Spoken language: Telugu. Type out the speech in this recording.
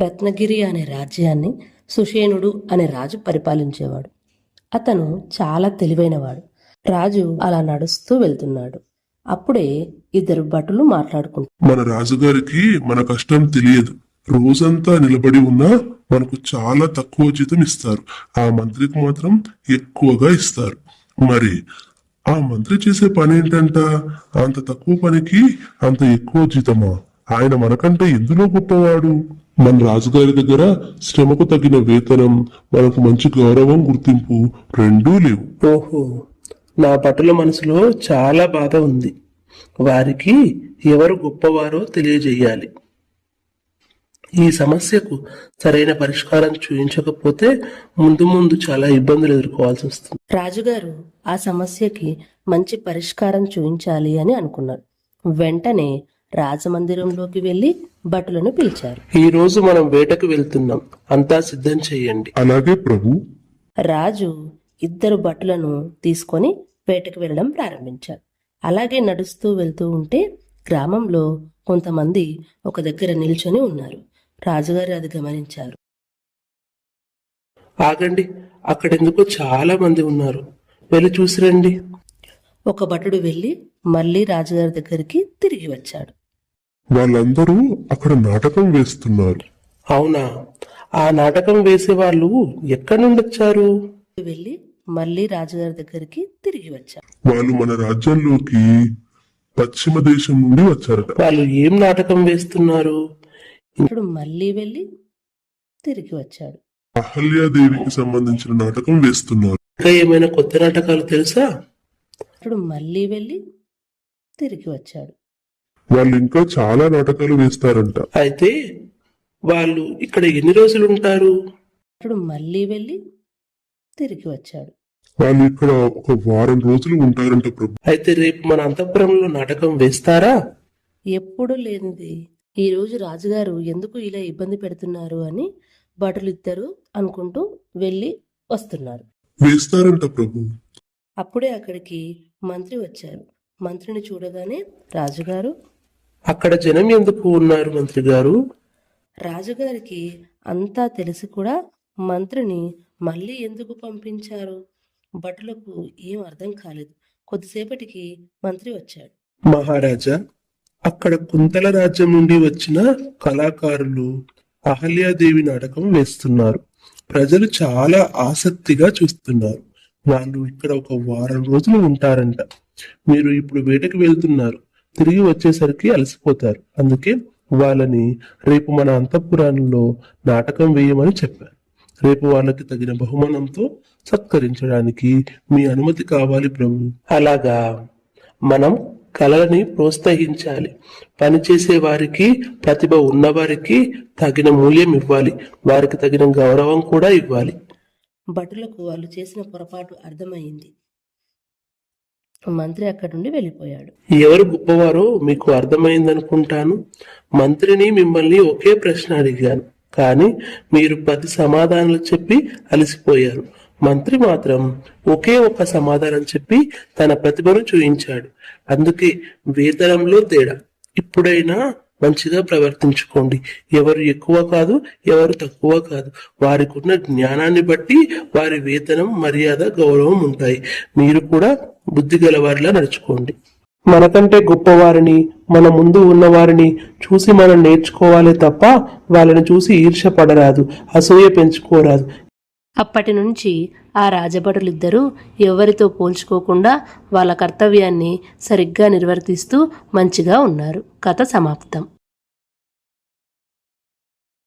రత్నగిరి అనే రాజ్యాన్ని సుషేణుడు అనే రాజు పరిపాలించేవాడు. అతను చాలా తెలివైనవాడు. రాజు అలా నడుస్తూ వెళ్తున్నాడు. అప్పుడే ఇద్దరు భటులు మాట్లాడుకుంటారు. మన రాజుగారికి మన కష్టం తెలియదు. రోజంతా నిలబడి ఉన్నా మనకు చాలా తక్కువ జీతం ఇస్తారు. ఆ మంత్రికి మాత్రం ఎక్కువగా ఇస్తారు. మరి ఆ మంత్రి చేసే పని ఏంటంట? అంత తక్కువ పనికి అంత ఎక్కువ జీతమా? ఆయన మనకంటే ఎందులో గొప్పవాడు? మన రాజుగారి దగ్గర శ్రమకు తగిన వేతనం, మనకు మంచి గౌరవం, గుర్తింపు రెండూ లేవు. ఓహో, నా భటుల మనసులో చాలా బాధ ఉంది. వారికి ఎవరు గొప్పవారో తెలియజేయాలి. ఈ సమస్యకు సరైన పరిష్కారం చూపించకపోతే ముందు ముందు చాలా ఇబ్బందులు ఎదుర్కోవాల్సి వస్తుంది. రాజుగారు ఆ సమస్యకి మంచి పరిష్కారం చూపించాలి అని అనుకున్నారు. వెంటనే రాజమందిరంలోకి వెళ్లి భటులను పిలిచారు. ఈ రోజు మనం వేటకు వెళ్తున్నాం, అంతా సిద్ధం చేయండి. అలాగే ప్రభు. రాజు ఇద్దరు భటులను తీసుకొని వేటకు వెళ్ళడం ప్రారంభించారు. అలాగే నడుస్తూ వెళ్తూ ఉంటే గ్రామంలో కొంతమంది ఒక దగ్గర నిల్చొని ఉన్నారు. రాజుగారు అది గమనించారు. ఆగండి, అక్కడెందుకో చాలా మంది ఉన్నారు, వెళ్ళి చూసిరండి. ఒక భటుడు వెళ్లి మళ్లీ రాజుగారి దగ్గరికి తిరిగి వచ్చాడు. వాళ్ళందరూ అక్కడ నాటకం వేస్తున్నారు. అవునా? ఆ నాటకం వేసే వాళ్ళు ఎక్కడి నుండి వచ్చారు? వెళ్లి మళ్లీ రాజుగారి దగ్గరికి తిరిగి వచ్చాడు. వాళ్ళు మన రాజ్యంలోకి పశ్చిమ దేశం నుండి వచ్చారట. వాళ్ళు ఏం నాటకం వేస్తున్నారు? ఇప్పుడు మళ్లీ వెళ్లి తిరిగి వచ్చాడు. అహల్యాదేవికి సంబంధించిన నాటకం వేస్తున్నారు. ఇంకా ఏమైనా కొత్త నాటకాలు తెలుసా? ఇప్పుడు మళ్లీ వెళ్లి తిరిగి వచ్చాడు. వాళ్ళు ఇంకా చాలా నాటకాలు వేస్తారంట. అయితే వాళ్ళు ఇక్కడ ఎన్ని రోజులు ఉంటారు? ఇప్పుడు మళ్లీ వెళ్లి తిరిగి వచ్చాడు. వాళ్ళు ఇక్కడ ఒక వారం రోజులు ఉంటారంట ప్రభు. అయితే రేపు మన అంతఃపురంలో నాటకం వేస్తారా? ఎప్పుడు లేనిది ఈ రోజు రాజుగారు ఎందుకు ఇలా ఇబ్బంది పెడుతున్నారు అని భటులు ఇద్దరు అనుకుంటూ వెళ్లి వస్తున్నారు. వేస్తారంట ప్రభు. అప్పుడే అక్కడికి మంత్రి వచ్చారు. మంత్రిని చూడగానే రాజుగారు, అక్కడ జనం ఎందుకు ఉన్నారు మంత్రి గారు? రాజుగారికి అంతా తెలిసి కూడా మంత్రిని మళ్ళీ ఎందుకు పంపించారు? భటులకు ఏం అర్థం కాలేదు. కొద్దిసేపటికి మంత్రి వచ్చాడు. మహారాజా, అక్కడ కుంతల రాజ్యం నుండి వచ్చిన కళాకారులు అహల్యాదేవి నాటకం వేస్తున్నారు. ప్రజలు చాలా ఆసక్తిగా చూస్తున్నారు. వాళ్ళు ఇక్కడ ఒక వారం రోజులు ఉంటారంట. మీరు ఇప్పుడు వేటకు వెళ్తున్నారు, తిరిగి వచ్చేసరికి అలసిపోతారు. అందుకే వాళ్ళని రేపు మన అంతఃపురంలో నాటకం వేయమని చెప్పారు. రేపు వాళ్ళకి తగిన బహుమానంతో సత్కరించడానికి మీ అనుమతి కావాలి ప్రభు. అలాగా, మనం కళలని ప్రోత్సహించాలి. పనిచేసే వారికి, ప్రతిభ ఉన్నవారికి తగిన మూల్యం ఇవ్వాలి. వారికి తగిన గౌరవం కూడా ఇవ్వాలి. భటులకు వాళ్ళు చేసిన పొరపాటు అర్థమైంది. మంత్రి అక్కడి నుండి వెళ్ళిపోయాడు. ఎవరు గొప్పవారో మీకు అర్థమైందనుకుంటాను. మంత్రిని మిమ్మల్ని ఒకే ప్రశ్న అడిగాను, కానీ మీరు 10 సమాధానాలు చెప్పి అలసిపోయారు. మంత్రి మాత్రం ఒకే ఒక సమాధానం చెప్పి తన ప్రతిభను చూపించాడు. అందుకే వేతనంలో తేడా. ఇప్పుడైనా మంచిగా ప్రవర్తించుకోండి. ఎవరు ఎక్కువ కాదు, ఎవరు తక్కువ కాదు. వారికి ఉన్న జ్ఞానాన్ని బట్టి వారి వేతనం, మర్యాద, గౌరవం ఉంటాయి. మీరు కూడా బుద్ధి గలవారిలా నడుచుకోండి. మనకంటే గొప్పవారిని, మన ముందు ఉన్నవారిని చూసి మనం నేర్చుకోవాలి తప్ప వాళ్ళని చూసి ఈర్ష్య పడరాదు, అసూయ పెంచుకోరాదు. అప్పటి నుంచి ఆ రాజభటులిద్దరూ ఎవరితో పోల్చుకోకుండా వాళ్ళ కర్తవ్యాన్ని సరిగ్గా నిర్వర్తిస్తూ మంచిగా ఉన్నారు. కథ సమాప్తం.